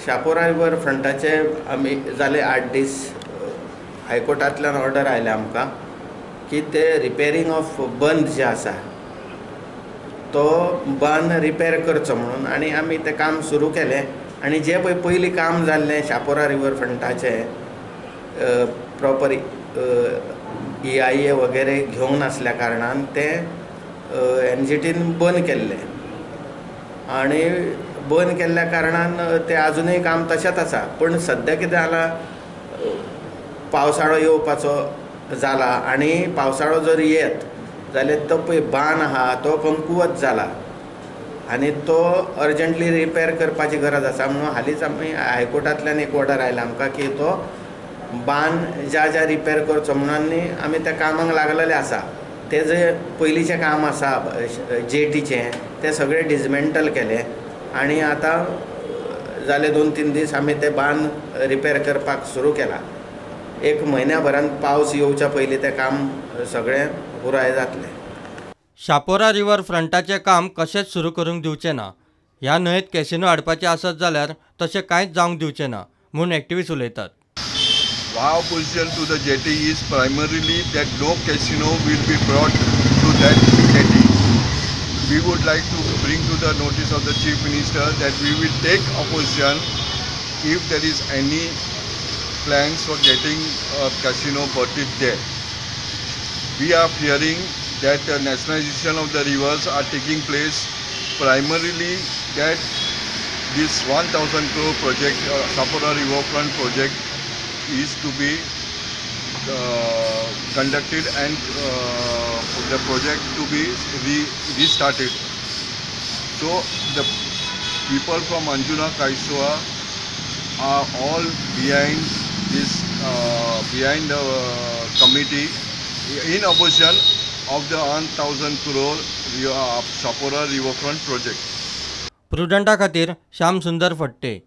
Chapora river फ्रंटाचे आमी जाले 8 दीस हायकोर्टांतल्यान order आयले आमकां की ते रिपेरींग ऑफ बंद जे आसा तो बंद रिपेर करचो म्हणून आनी आमी तें काम सुरू केलें आनी जे पळय पयलीं काम जाल्लें शापोरा रिवर फ्रंटाचें प्रॉपर EIA वगैरे घेवंक नासल्या कारणान तें NGTन बंद केल्लें आनी बंद केल्ल्या कारणान तें आजुनूय काम तशेंच आसा. पूण सद्या कितें जालां, पावसाळो येवपाचो जाला आनी पावसाळो जर येत जाल्यार तो पळय बांद आहा तो कमकुवत जाला आनी तो अर्जंटली रिपेर करपाची गरज आसा. म्हणून हालींच आमी हायकोर्टांतल्यान एक ऑर्डर आयला आमकां की तो बांद ज्या रिपेर करचो म्हणून आमी त्या कामाक लागलेले आसा. ते जे पयलींचें काम आसा जेटीचें तें सगळें डिसमेंटल केलें आनी आतां जाले 2-3 दीस आमी तें बांद रिपेर करपाक सुरू केलां. 1 म्हयन्याभरान पावस येवच्या पयलीं तें काम सगळें पुराय जातलें. शापोरा रिवर फ्रंटाचें काम कशेंच सुरू करूंक दिवचें ना. ह्या न्हंयेत कॅसिनो हाडपाचें आसत जाल्यार तशें कांयच जावंक दिवचें ना म्हूण एक्टिविस्ट उलयतात. Our position to the jetty is primarily that no casino will be brought to that jetty. We would like to bring to the notice of the Chief Minister that we will take opposition if there is any plans for getting a casino brought it there. We are fearing that the nationalization of the rivers are taking place primarily that this 1000 crore project, Sapura Riverfront project, is to be conducted and the project to be restarted. So the people from Anjuna Kaisua are all behind this, behind the committee in opposition of the 1000 crore Sapura Riverfront project. प्रुडंटा खातीर श्याम सुंदर फडते.